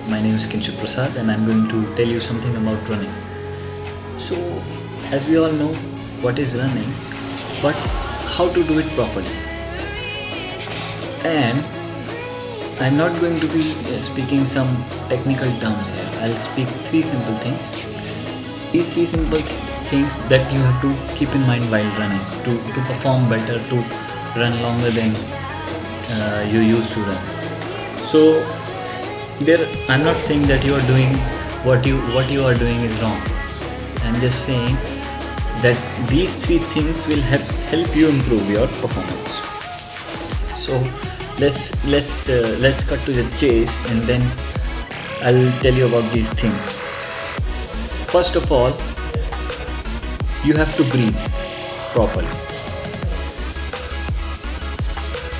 My name is Kinshuk Prasad and I'm going to tell you something about running. So, as we all know, what is running, but how to do it properly. And I'm not going to be speaking some technical terms here. I'll speak three simple things. These three simple things that you have to keep in mind while running to perform better, to run longer than you used to run. So there, I'm not saying that you are doing what you are doing is wrong. I'm just saying that these three things will help you improve your performance. So let's cut to the chase, and then I'll tell you about these things. First of all, you have to breathe properly.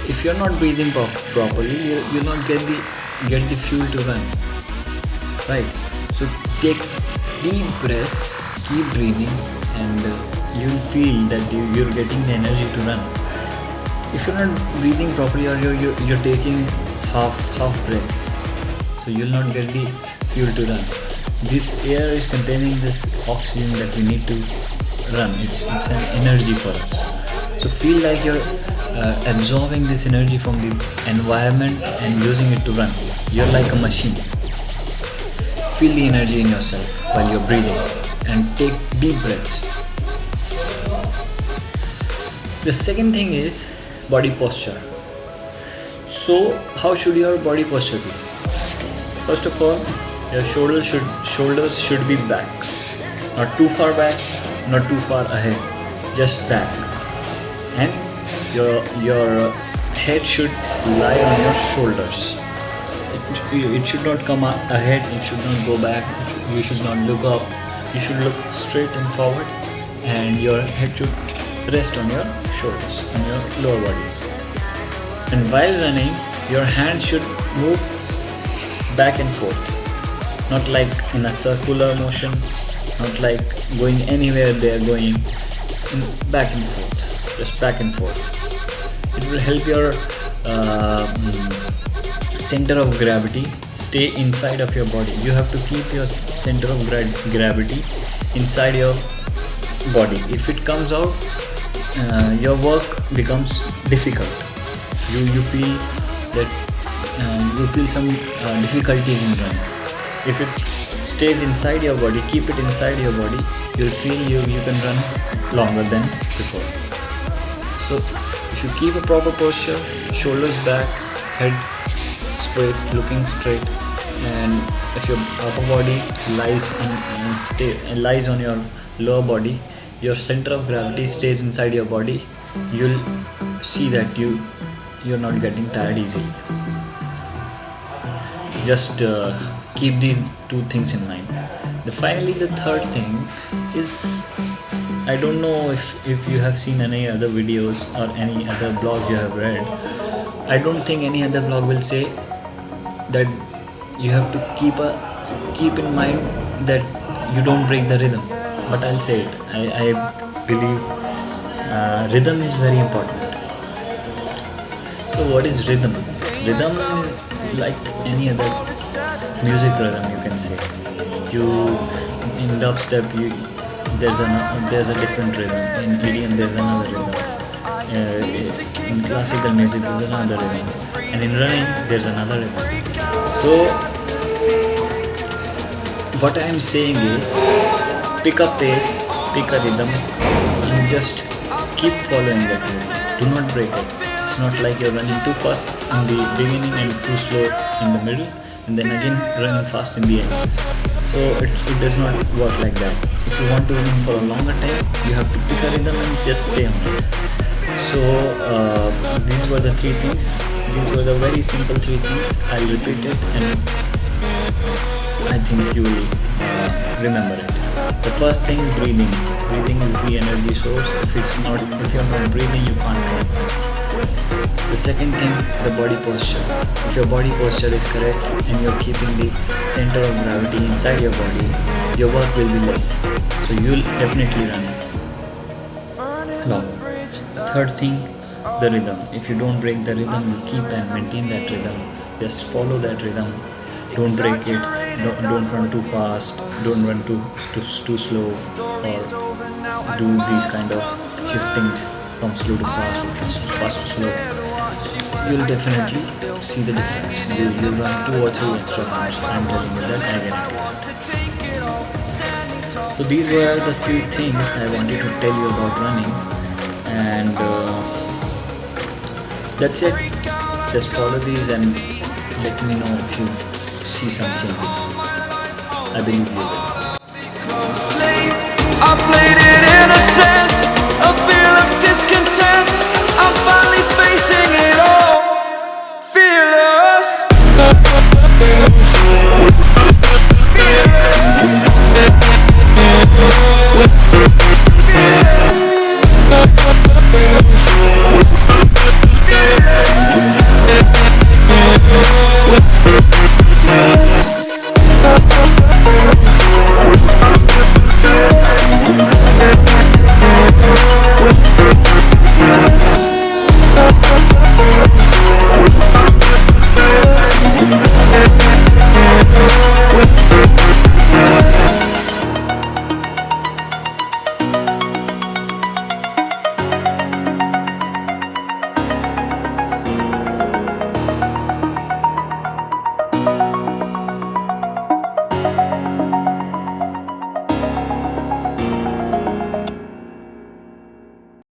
If you're not breathing properly, you'll not get the fuel to run. Right? So take deep breaths, keep breathing, and you'll feel that you're getting the energy to run. If you're not breathing properly, or you're taking half breaths, so you'll not get the fuel to run. This air is containing this oxygen that we need to run. It's an energy for us. So feel like you're absorbing this energy from the environment and using it to run. You're like a machine. Feel the energy in yourself while you're breathing, and take deep breaths. The second thing is body posture. So how should your body posture be? First of all, your shoulders should be back, not too far back, not too far ahead, just back, and your head should lie on your shoulders. It should not come ahead, it should not go back, you should not look up, you should look straight and forward, and your head should rest on your shoulders, on your lower body. And while running, your hands should move back and forth, not like in a circular motion, not like going anywhere they are going, back and forth, just back and forth. It will help your center of gravity stay inside of your body. You have to keep your center of gravity inside your body. If it comes out, your work becomes difficult. You feel that you feel some difficulties in running. If it stays inside your body, keep it inside your body, you'll feel you can run longer than before. So if you keep a proper posture, shoulders back, head straight, looking straight, and if your upper body lies on your lower body, your center of gravity stays inside your body, you'll see that you're not getting tired easily. Just keep these two things in mind. Finally, the third thing is, I don't know if you have seen any other videos or any other blog you have read. I don't think any other blog will say that you have to keep in mind that you don't break the rhythm. But I'll say it. I believe rhythm is very important. So what is rhythm? Rhythm is like any other music rhythm, you can say. In dubstep, there's a different rhythm. In EDM, there's another rhythm. In classical music, there's another rhythm. And in running, there's another rhythm. So what I am saying is, pick a pace, pick a rhythm, and just keep following that rhythm. Do not break it. It's not like you're running too fast in the beginning and too slow in the middle, and then again running fast in the end. So it does not work like that. If you want to run for a longer time, you have to pick a rhythm and just stay on it. So these were the three things. These were the very simple three things. I'll repeat it, and I think you will remember it. The first thing, breathing. Breathing is the energy source. If you're not breathing, you can't run. The second thing, the body posture. If your body posture is correct and you're keeping the center of gravity inside your body, your work will be less. So you'll definitely run longer. Third thing, the rhythm. If you don't break the rhythm, you keep and maintain that rhythm. Just follow that rhythm, Don't break it. Don't run too fast. Don't run too slow, or do these kind of shiftings from slow to fast, or fast to slow. You'll definitely see the difference. You'll run 2 or 3 extra rounds. I'm telling you that, I guarantee it. So these were the few things I wanted to tell you about running, and that's it. Just follow these and let me know if you see some changes. I believe you will. I played it